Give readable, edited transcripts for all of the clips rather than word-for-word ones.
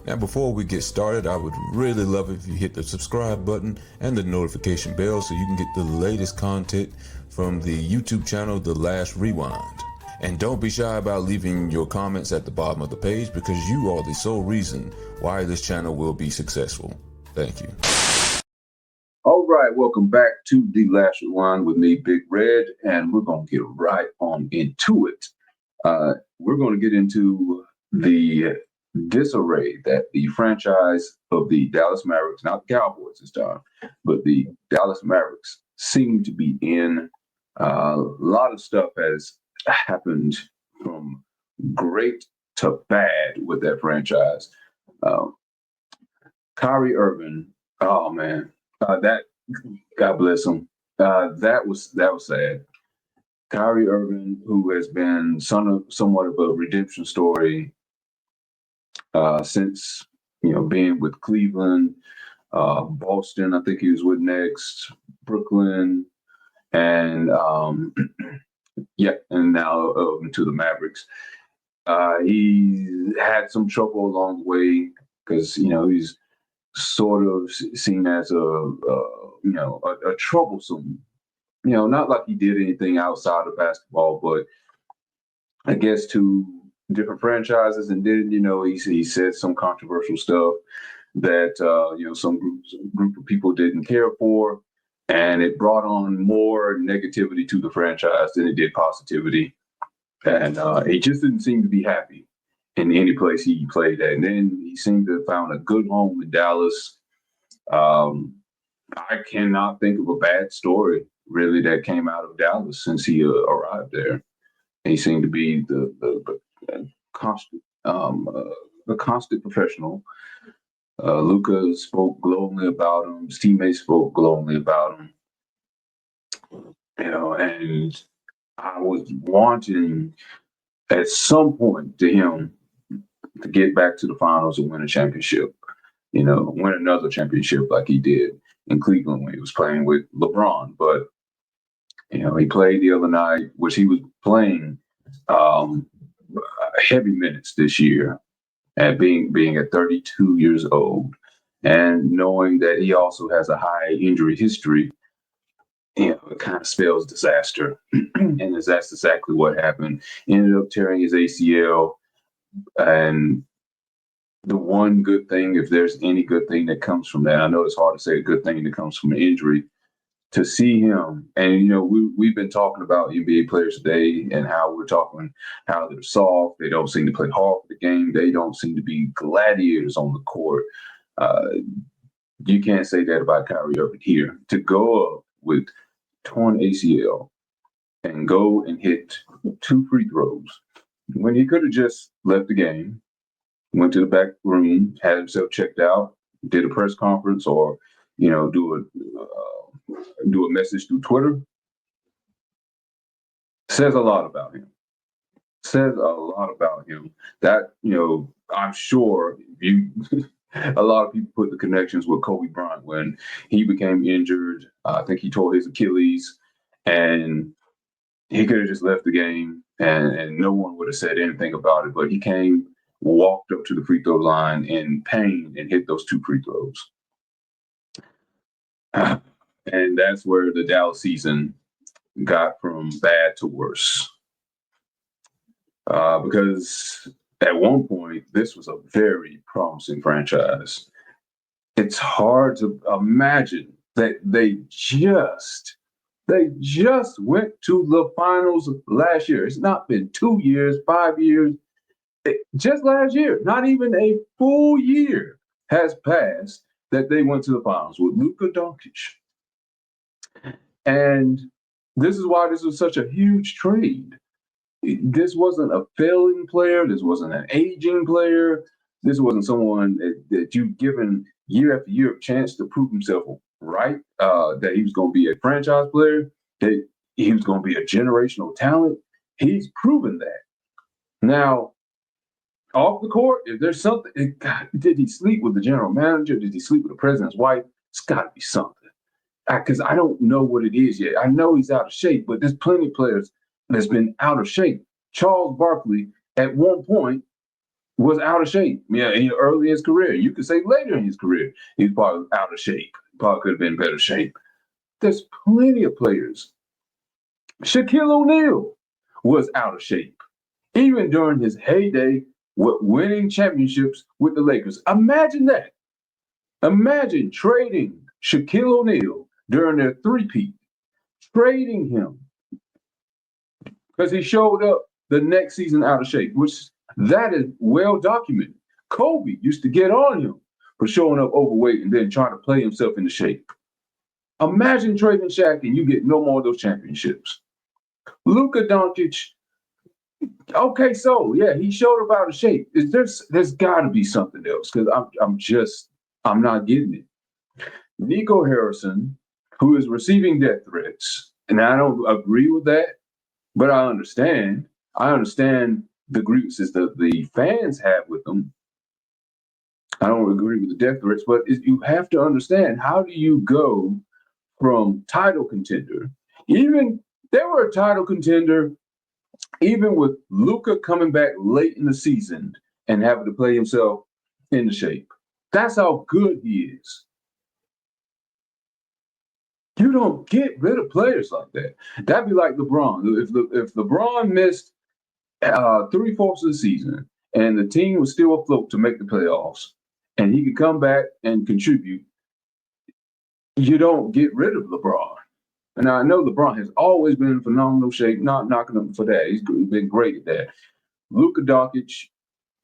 And before we get started, I would really love if you hit the subscribe button and the notification bell so you can get the latest content from the YouTube channel, The Last Rewind. And don't be shy about leaving your comments at the bottom of the page because you are the sole reason why this channel will be successful. Thank you. All right, welcome back to The Last Rewind with me, Big Red, and we're going to get right on into it. We're going to get into the disarray that the franchise of the Dallas Mavericks, not the Cowboys this time, but the Dallas Mavericks seem to be in. A lot of stuff has happened from great to bad with that franchise. Kyrie Irving, oh man, that God bless him. That was sad. Kyrie Irving, who has been somewhat of a redemption story since being with Cleveland, Boston. I think he was with next, Brooklyn, and and now to the Mavericks. He had some trouble along the way because he's sort of seen as a troublesome, not like he did anything outside of basketball, but I guess to different franchises, and then he said some controversial stuff that some group of people didn't care for, and it brought on more negativity to the franchise than it did positivity, and he just didn't seem to be happy in any place he played at. And then he seemed to have found a good home in Dallas. I cannot think of a bad story really that came out of Dallas since he arrived there. He seemed to be the constant professional. Luka spoke glowingly about him. His teammates spoke glowingly about him. And I was wanting at some point to him to get back to the finals and win a championship. Win another championship like he did in Cleveland when he was playing with LeBron. But he played the other night, which he was playing heavy minutes this year, at being at 32 years old, and knowing that he also has a high injury history. It kind of spells disaster, and that's exactly what happened. Ended up tearing his ACL, and the one good thing, if there's any good thing that comes from that, I know it's hard to say a good thing that comes from an injury, to see him. And, we've been talking about NBA players today and how they're soft. They don't seem to play hard for the game. They don't seem to be gladiators on the court. You can't say that about Kyrie Irving here. To go up with torn ACL and go and hit 2 free throws when he could have just left the game, went to the back room, had himself checked out, did a press conference, or do a message through Twitter, says a lot about him. That I'm sure a lot of people put the connections with Kobe Bryant when he became injured. I think he tore his Achilles, and he could have just left the game, and no one would have said anything about it. But he came, walked up to the free throw line in pain, and hit those 2 free throws. And that's where the Dallas season got from bad to worse. Because at one point, this was a very promising franchise. It's hard to imagine that they just went to the finals last year. It's not been 2 years, 5 years. Just last year, not even a full year has passed that they went to the finals with Luka Doncic. And this is why this was such a huge trade. This wasn't a failing player. This wasn't an aging player. This wasn't someone that you've given year after year a chance to prove himself right, that he was going to be a franchise player, that he was going to be a generational talent. He's proven that. Now, off the court, if there's something, did he sleep with the general manager? Did he sleep with the president's wife? It's got to be something. Because I don't know what it is yet. I know he's out of shape, but there's plenty of players that's been out of shape. Charles Barkley, at one point, was out of shape. Yeah, early in his career. You could say later in his career, he was probably out of shape. Probably could have been in better shape. There's plenty of players. Shaquille O'Neal was out of shape, even during his heyday with winning championships with the Lakers. Imagine that. Imagine trading Shaquille O'Neal during their three-peat, trading him because he showed up the next season out of shape, which that is well documented. Kobe used to get on him for showing up overweight and then trying to play himself into shape. Imagine trading Shaq and you get no more of those championships. Luka Doncic, okay, so yeah, he showed up out of shape. There's got to be something else because I'm not getting it. Nico Harrison, who is receiving death threats, and I don't agree with that, but I understand. I understand the grievances that the fans have with them. I don't agree with the death threats, but you have to understand, how do you go from title contender? Even they were a title contender, even with Luka coming back late in the season and having to play himself into shape. That's how good he is. You don't get rid of players like that. That'd be like LeBron. If LeBron missed 3/4 of the season and the team was still afloat to make the playoffs, and he could come back and contribute, you don't get rid of LeBron. And I know LeBron has always been in phenomenal shape, not knocking him for that. He's been great at that. Luka Doncic,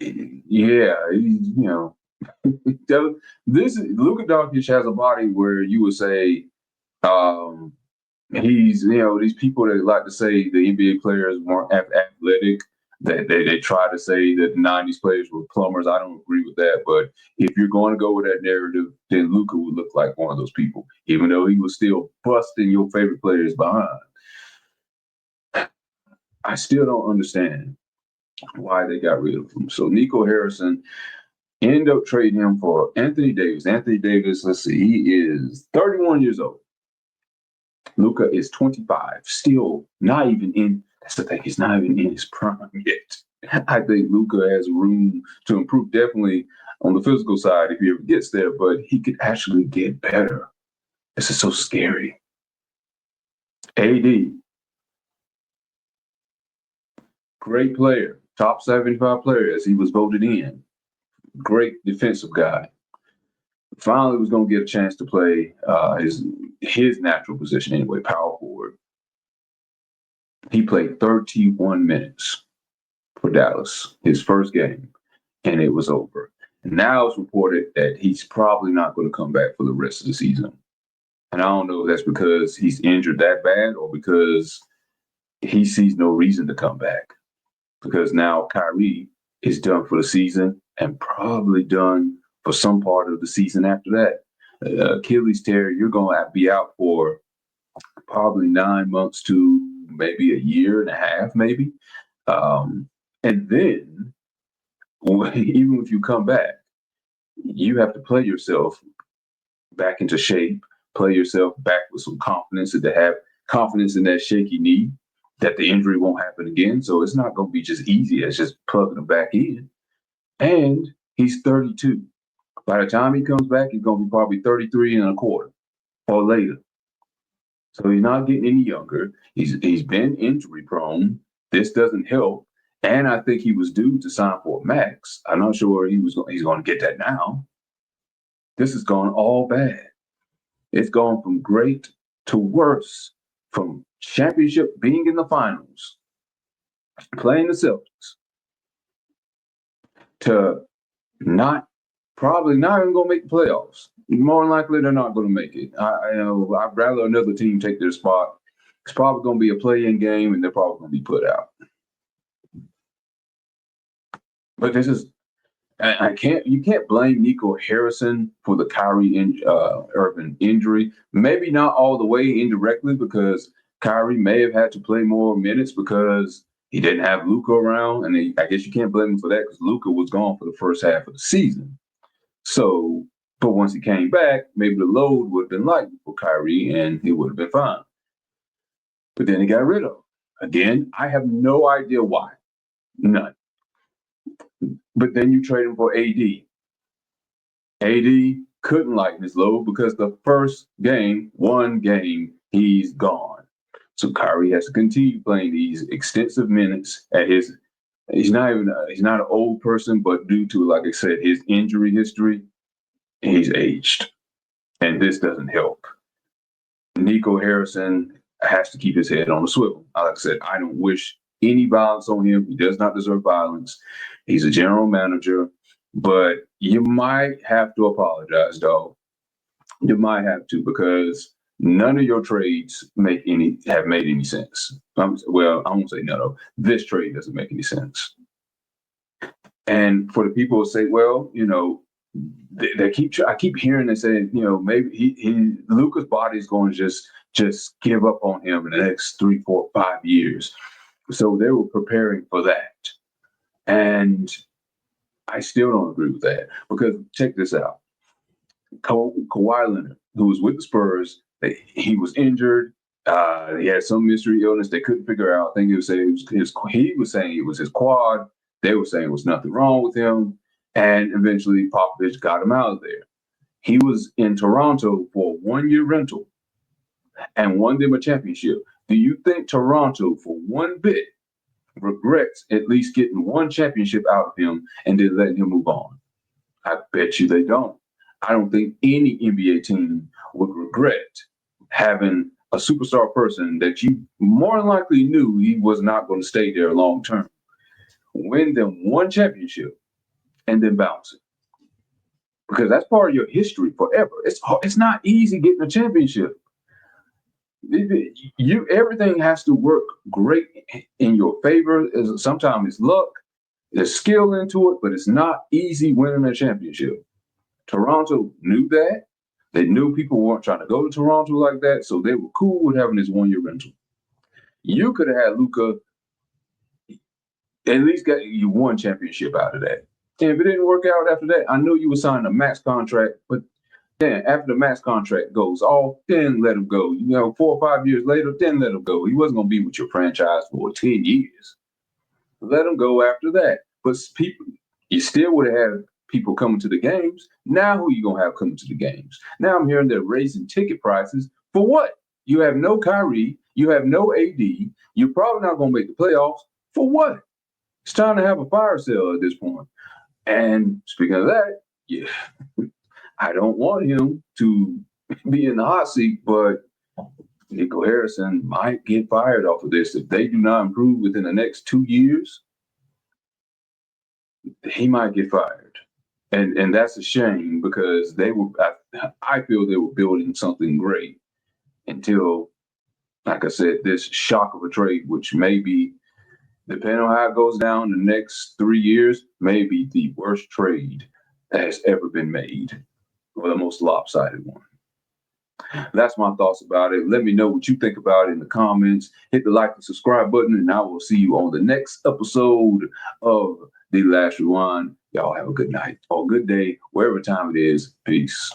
yeah, this Luka Doncic has a body where you would say he's, these people that like to say the NBA players weren't athletic. They try to say that the 90s players were plumbers. I don't agree with that. But if you're going to go with that narrative, then Luka would look like one of those people, even though he was still busting your favorite players behind. I still don't understand why they got rid of him. So Nico Harrison ended up trading him for Anthony Davis. Anthony Davis, let's see, he is 31 years old. Luka is 25, still not even in. That's the thing. He's not even in his prime yet. I think Luka has room to improve, definitely on the physical side if he ever gets there, but he could actually get better. This is so scary. AD, great player, top 75 player as he was voted in. Great defensive guy. Finally was going to get a chance to play his natural position anyway, power forward. He played 31 minutes for Dallas, his first game, and it was over. Now it's reported that he's probably not going to come back for the rest of the season. And I don't know if that's because he's injured that bad or because he sees no reason to come back. Because now Kyrie is done for the season and probably done for some part of the season after that. Achilles tear, you're going to be out for probably 9 months to maybe a year and a half, maybe. And then, even if you come back, you have to play yourself back into shape, play yourself back with some confidence, and to have confidence in that shaky knee that the injury won't happen again. So it's not going to be just easy as just plugging him back in. And he's 32. By the time he comes back, he's going to be probably 33 and a quarter or later. So he's not getting any younger. He's been injury prone. This doesn't help. And I think he was due to sign for a max. I'm not sure he's going to get that now. This has gone all bad. It's gone from great to worse, from championship, being in the finals, playing the Celtics, to probably not even going to make the playoffs. More than likely, they're not going to make it. I'd rather another team take their spot. It's probably going to be a play-in game, and they're probably going to be put out. But this is, you can't blame Nico Harrison for the Kyrie Irving injury. Maybe not all the way indirectly, because Kyrie may have had to play more minutes because he didn't have Luka around, and I guess you can't blame him for that because Luka was gone for the first half of the season. So, but once he came back, maybe the load would have been light for Kyrie, and he would have been fine. But then he got rid of him. Again, I have no idea why. None. But then you trade him for AD. AD couldn't lighten his load because the first game, one game, he's gone. So Kyrie has to continue playing these extensive minutes at his. He's not an old person, but due to, like I said, his injury history, he's aged, and this doesn't help. Nico Harrison has to keep his head on the swivel. Like I said, I don't wish any violence on him. He does not deserve violence. He's a general manager, but you might have to apologize, dog. You might have to, because none of your trades have made any sense. Well, I won't say none of. This trade doesn't make any sense. And for the people who say, well, I keep hearing they say, maybe Luka's body's going to just give up on him in the next 3, 4, 5 years. So they were preparing for that. And I still don't agree with that, because check this out. Kawhi Leonard, who was with the Spurs, he was injured. He had some mystery illness they couldn't figure out. I think he was saying it was his quad. They were saying there was nothing wrong with him. And eventually Popovich got him out of there. He was in Toronto for a 1-year rental and won them a championship. Do you think Toronto, for one bit, regrets at least getting one championship out of him and then letting him move on? I bet you they don't. I don't think any NBA team would regret having a superstar person that you more than likely knew he was not going to stay there long term, win them one championship, and then bounce it. Because that's part of your history forever. It's not easy getting a championship. Everything has to work great in your favor. Sometimes it's luck, there's skill into it, but it's not easy winning a championship. Toronto knew that. They knew people weren't trying to go to Toronto like that, so they were cool with having this 1-year rental. You could have had Luka at least got you one championship out of that. And if it didn't work out after that, I know you were signing a max contract, but then after the max contract goes off, then let him go. 4 or 5 years later, then let him go. He wasn't going to be with your franchise for 10 years. Let him go after that. But you still would have had people coming to the games. Now who are you going to have coming to the games? Now I'm hearing they're raising ticket prices. For what? You have no Kyrie. You have no AD. You're probably not going to make the playoffs. For what? It's time to have a fire sale at this point. And speaking of that, yeah, I don't want him to be in the hot seat, but Nico Harrison might get fired off of this. If they do not improve within the next 2 years, he might get fired. And that's a shame, because I feel they were building something great until, like I said, this shock of a trade, which may be, depending on how it goes down the next 3 years, may be the worst trade that has ever been made, or the most lopsided one. That's my thoughts about it. Let me know what you think about it in the comments. Hit the like and subscribe button, and I will see you on the next episode of The Last Rewind. Y'all have a good night or good day, wherever time it is. Peace.